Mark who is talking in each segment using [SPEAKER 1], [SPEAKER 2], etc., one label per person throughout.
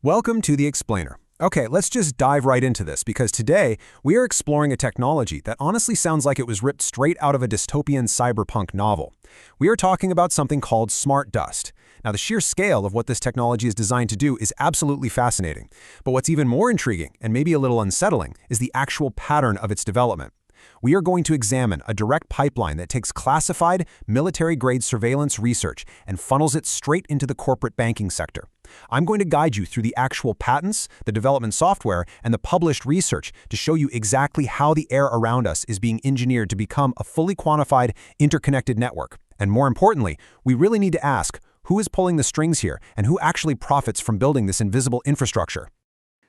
[SPEAKER 1] Welcome to The Explainer. Okay, let's just dive right into this because today we are exploring a technology that honestly sounds like it was ripped straight out of a dystopian cyberpunk novel. We are talking about something called smart dust. Now, the sheer scale of what this technology is designed to do is absolutely fascinating. But what's even more intriguing, and maybe a little unsettling, is the actual pattern of its development. We are going to examine a direct pipeline that takes classified, military-grade surveillance research and funnels it straight into the corporate banking sector. I'm going to guide you through the actual patents, the development software, and the published research to show you exactly how the air around us is being engineered to become a fully quantified, interconnected network. And more importantly, we really need to ask, who is pulling the strings here, and who actually profits from building this invisible infrastructure?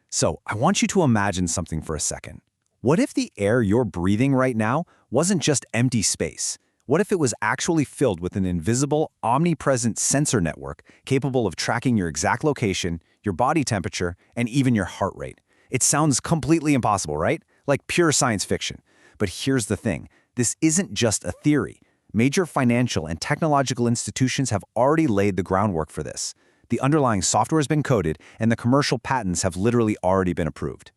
[SPEAKER 2] So, I want you to imagine something for a second. What if the air you're breathing right now wasn't just empty space? What if it was actually filled with an invisible, omnipresent sensor network capable of tracking your exact location, your body temperature, and even your heart rate? It sounds completely impossible, right? Like pure science fiction. But here's the thing. This isn't just a theory. Major financial and technological institutions have already laid the groundwork for this. The underlying software has been coded, and the commercial patents have literally already been approved.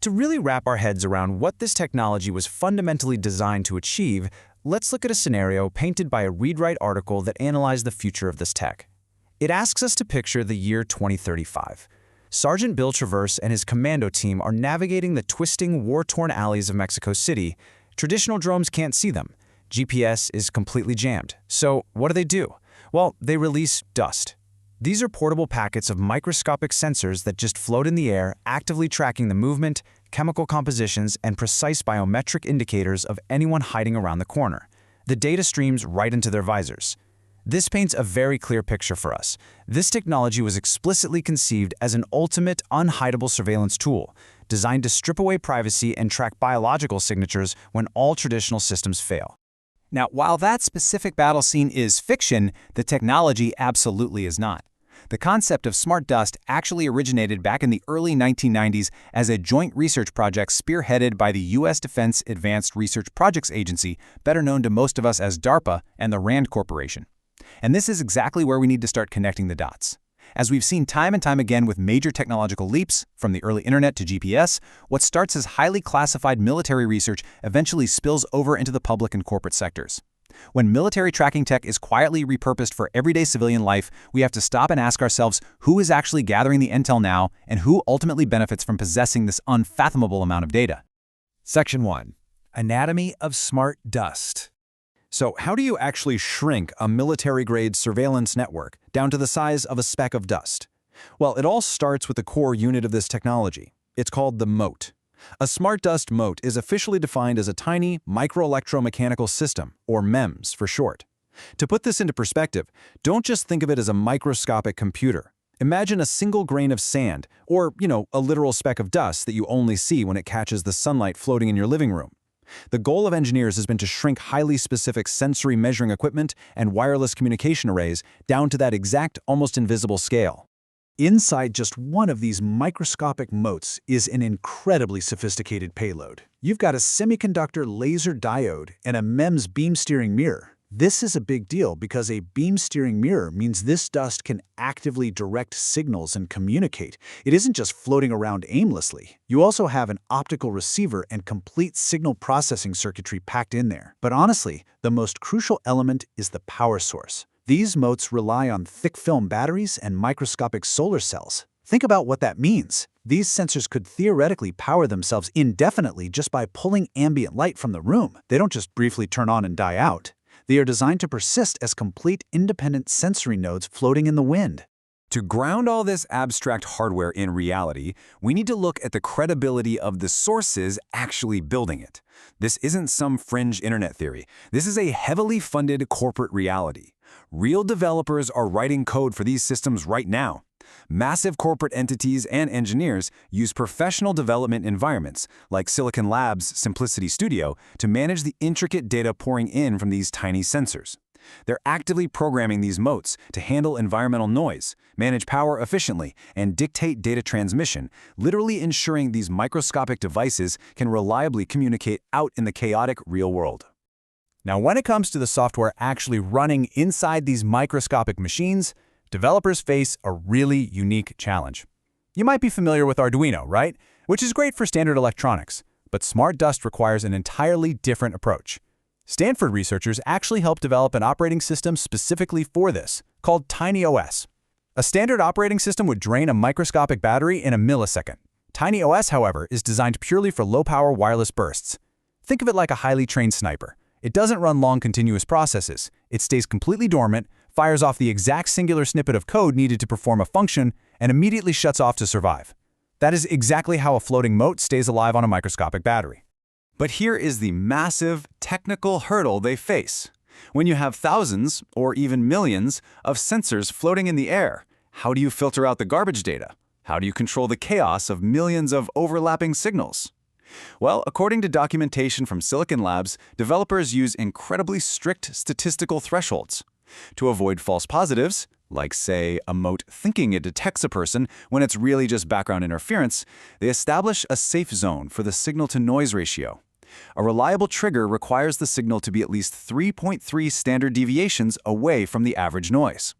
[SPEAKER 3] To really wrap our heads around what this technology was fundamentally designed to achieve, let's look at a scenario painted by a read-write article that analyzed the future of this tech. It asks us to picture the year 2035. Sergeant Bill Traverse and his commando team are navigating the twisting, war-torn alleys of Mexico City. Traditional drones can't see them. GPS is completely jammed. So what do? Well, they release dust. These are portable packets of microscopic sensors that just float in the air, actively tracking the movement, chemical compositions, and precise biometric indicators of anyone hiding around the corner. The data streams right into their visors. This paints a very clear picture for us. This technology was explicitly conceived as an ultimate, unhideable surveillance tool, designed to strip away privacy and track biological signatures when all traditional systems fail.
[SPEAKER 2] Now, while that specific battle scene is fiction, the technology absolutely is not. The concept of smart dust actually originated back in the early 1990s as a joint research project spearheaded by the U.S. Defense Advanced Research Projects Agency, better known to most of us as DARPA, and the RAND Corporation. And this is exactly where we need to start connecting the dots. As we've seen time and time again with major technological leaps, from the early internet to GPS, what starts as highly classified military research eventually spills over into the public and corporate sectors. When military tracking tech is quietly repurposed for everyday civilian life, we have to stop and ask ourselves who is actually gathering the intel now and who ultimately benefits from possessing this unfathomable amount of data.
[SPEAKER 1] Section 1. Anatomy of smart dust. So how do you actually shrink a military-grade surveillance network down to the size of a speck of dust? Well, it all starts with the core unit of this technology. It's called the moat. A smart dust moat is officially defined as a tiny microelectromechanical system, or MEMS for short. To put this into perspective, don't just think of it as a microscopic computer. Imagine a single grain of sand, or, a literal speck of dust that you only see when it catches the sunlight floating in your living room. The goal of engineers has been to shrink highly specific sensory measuring equipment and wireless communication arrays down to that exact, almost invisible scale.
[SPEAKER 4] Inside just one of these microscopic motes is an incredibly sophisticated payload. You've got a semiconductor laser diode and a MEMS beam steering mirror. This is a big deal because a beam steering mirror means this dust can actively direct signals and communicate. It isn't just floating around aimlessly. You also have an optical receiver and complete signal processing circuitry packed in there. But honestly, the most crucial element is the power source. These motes rely on thick film batteries and microscopic solar cells. Think about what that means. These sensors could theoretically power themselves indefinitely just by pulling ambient light from the room. They don't just briefly turn on and die out. They are designed to persist as complete independent sensory nodes floating in the wind.
[SPEAKER 1] To ground all this abstract hardware in reality, we need to look at the credibility of the sources actually building it. This isn't some fringe internet theory. This is a heavily funded corporate reality. Real developers are writing code for these systems right now. Massive corporate entities and engineers use professional development environments, like Silicon Labs' Simplicity Studio, to manage the intricate data pouring in from these tiny sensors. They're actively programming these motes to handle environmental noise, manage power efficiently, and dictate data transmission, literally ensuring these microscopic devices can reliably communicate out in the chaotic real world. Now, when it comes to the software actually running inside these microscopic machines, developers face a really unique challenge.
[SPEAKER 2] You might be familiar with Arduino, right? Which is great for standard electronics, but smart dust requires an entirely different approach. Stanford researchers actually helped develop an operating system specifically for this, called TinyOS. A standard operating system would drain a microscopic battery in a millisecond. TinyOS, however, is designed purely for low-power wireless bursts. Think of it like a highly trained sniper. It doesn't run long continuous processes. It stays completely dormant, fires off the exact singular snippet of code needed to perform a function, and immediately shuts off to survive. That is exactly how a floating mote stays alive on a microscopic battery. But here is the massive technical hurdle they face. When you have thousands, or even millions, of sensors floating in the air, how do you filter out the garbage data? How do you control the chaos of millions of overlapping signals? Well, according to documentation from Silicon Labs, developers use incredibly strict statistical thresholds. To avoid false positives, like, say, a mote thinking it detects a person when it's really just background interference, they establish a safe zone for the signal-to-noise ratio. A reliable trigger requires the signal to be at least 3.3 standard deviations away from the average noise.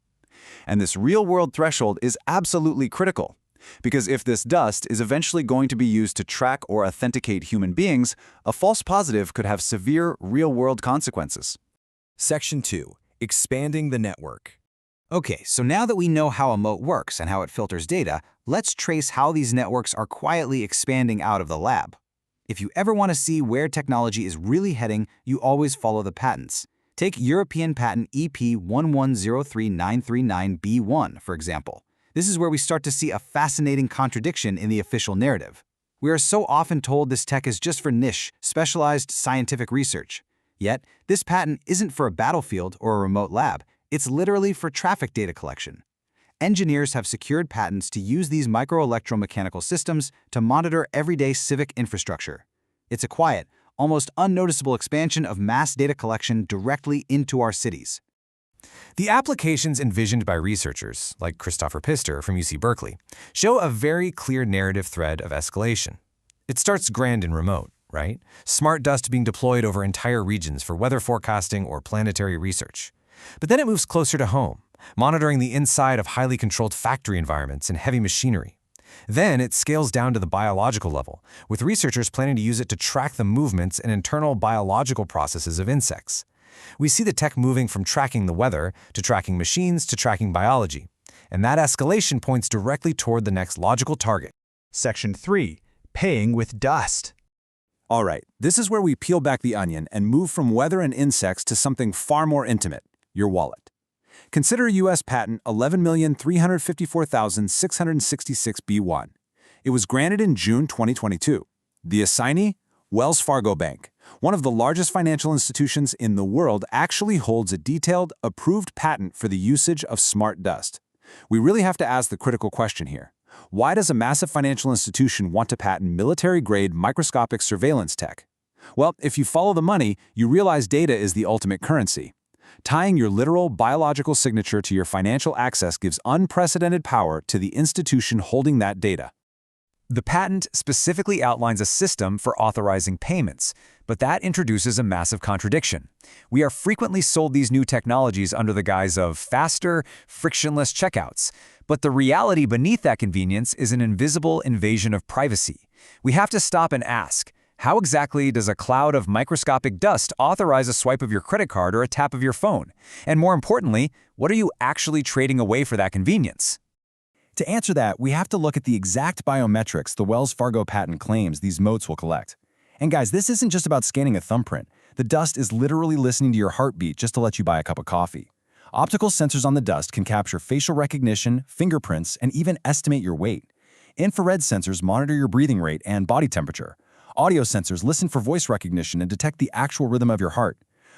[SPEAKER 2] And this real-world threshold is absolutely critical, because if this dust is eventually going to be used to track or authenticate human beings, a false positive could have severe real-world consequences.
[SPEAKER 5] Section 2. Expanding the network. Okay, so now that we know how a mote works and how it filters data, let's trace how these networks are quietly expanding out of the lab. If you ever want to see where technology is really heading, you always follow the patents. Take European patent EP 1103939B1, for example. This is where we start to see a fascinating contradiction in the official narrative. We are so often told this tech is just for niche, specialized scientific research. Yet, this patent isn't for a battlefield or a remote lab. It's literally for traffic data collection. Engineers have secured patents to use these microelectromechanical systems to monitor everyday civic infrastructure. It's a quiet, almost unnoticeable expansion of mass data collection directly into our cities.
[SPEAKER 2] The applications envisioned by researchers, like Christopher Pister from UC Berkeley, show a very clear narrative thread of escalation. It starts grand and remote, right? Smart dust being deployed over entire regions for weather forecasting or planetary research. But then it moves closer to home, monitoring the inside of highly controlled factory environments and heavy machinery. Then it scales down to the biological level, with researchers planning to use it to track the movements and internal biological processes of insects. We see the tech moving from tracking the weather to tracking machines to tracking biology, and that escalation points directly toward the next logical target.
[SPEAKER 4] Section 3. Paying with dust.
[SPEAKER 1] All right, this is where we peel back the onion and move from weather and insects to something far more intimate, your wallet. Consider U.S. Patent 11,354,666B1. It was granted in June 2022. The assignee? Wells Fargo Bank, one of the largest financial institutions in the world, actually holds a detailed, approved patent for the usage of smart dust. We really have to ask the critical question here. Why does a massive financial institution want to patent military-grade microscopic surveillance tech? Well, if you follow the money, you realize data is the ultimate currency. Tying your literal biological signature to your financial access gives unprecedented power to the institution holding that data.
[SPEAKER 2] The patent specifically outlines a system for authorizing payments, but that introduces a massive contradiction. We are frequently sold these new technologies under the guise of faster, frictionless checkouts, but the reality beneath that convenience is an invisible invasion of privacy. We have to stop and ask, how exactly does a cloud of microscopic dust authorize a swipe of your credit card or a tap of your phone? And more importantly, what are you actually trading away for that convenience?
[SPEAKER 1] To answer that, we have to look at the exact biometrics the Wells Fargo patent claims these motes will collect. And guys, this isn't just about scanning a thumbprint. The dust is literally listening to your heartbeat just to let you buy a cup of coffee. Optical sensors on the dust can capture facial recognition, fingerprints, and even estimate your weight. Infrared sensors monitor your breathing rate and body temperature. Audio sensors listen for voice recognition and detect the actual rhythm of your heart.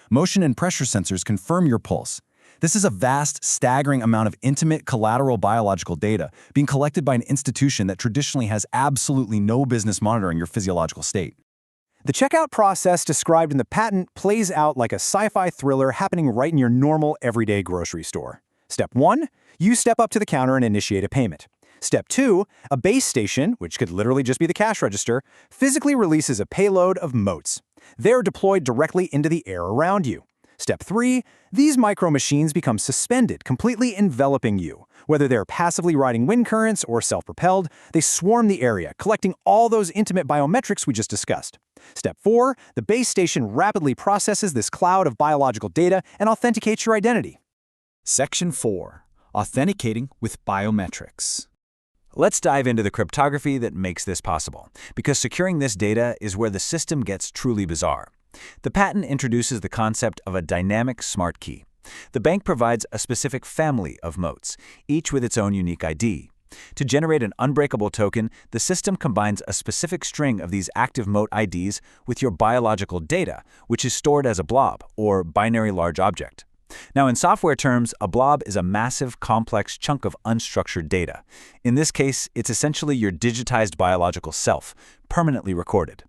[SPEAKER 1] Motion and pressure sensors confirm your pulse. This is a vast, staggering amount of intimate, collateral biological data being collected by an institution that traditionally has absolutely no business monitoring your physiological state. The checkout process described in the patent plays out like a sci-fi thriller happening right in your normal, everyday grocery store. Step 1, you step up to the counter and initiate a payment. Step 2, a base station, which could literally just be the cash register, physically releases a payload of motes. They're deployed directly into the air around you.
[SPEAKER 2] Step 3, these micro machines become suspended, completely enveloping you. Whether they're passively riding wind currents or self-propelled, they swarm the area, collecting all those intimate biometrics we just discussed. Step 4, the base station rapidly processes this cloud of biological data and authenticates your identity.
[SPEAKER 3] Section 4. Authenticating with biometrics.
[SPEAKER 2] Let's dive into the cryptography that makes this possible, because securing this data is where the system gets truly bizarre. The patent introduces the concept of a dynamic smart key. The bank provides a specific family of moats, each with its own unique ID. To generate an unbreakable token, the system combines a specific string of these active moat IDs with your biological data, which is stored as a blob, or binary large object. Now, in software terms, a blob is a massive, complex chunk of unstructured data. In this case, it's essentially your digitized biological self, permanently recorded.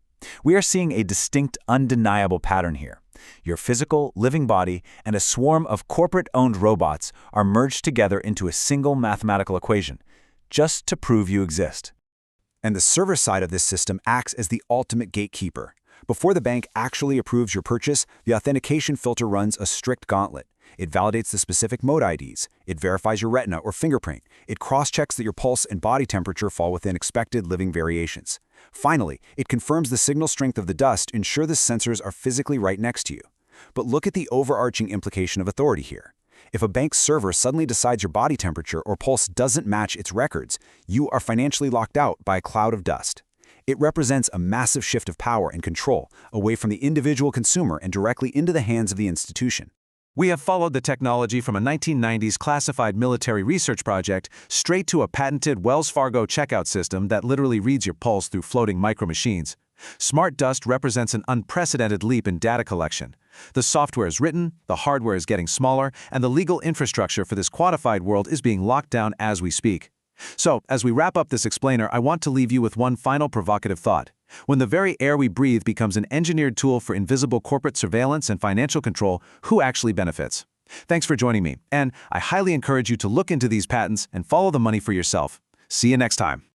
[SPEAKER 2] We are seeing a distinct, undeniable pattern here. Your physical, living body and a swarm of corporate-owned robots are merged together into a single mathematical equation, just to prove you exist.
[SPEAKER 1] And the server side of this system acts as the ultimate gatekeeper. Before the bank actually approves your purchase, the authentication filter runs a strict gauntlet. It validates the specific moat IDs. It verifies your retina or fingerprint. It cross-checks that your pulse and body temperature fall within expected living variations. Finally, it confirms the signal strength of the dust to ensure the sensors are physically right next to you. But look at the overarching implication of authority here. If a bank's server suddenly decides your body temperature or pulse doesn't match its records, you are financially locked out by a cloud of dust. It represents a massive shift of power and control away from the individual consumer and directly into the hands of the institution.
[SPEAKER 4] We have followed the technology from a 1990s classified military research project straight to a patented Wells Fargo checkout system that literally reads your pulse through floating micro-machines. Smart Dust represents an unprecedented leap in data collection. The software is written, the hardware is getting smaller, and the legal infrastructure for this quantified world is being locked down as we speak. So, as we wrap up this explainer, I want to leave you with one final provocative thought. When the very air we breathe becomes an engineered tool for invisible corporate surveillance and financial control, who actually benefits? Thanks for joining me, and I highly encourage you to look into these patents and follow the money for yourself. See you next time.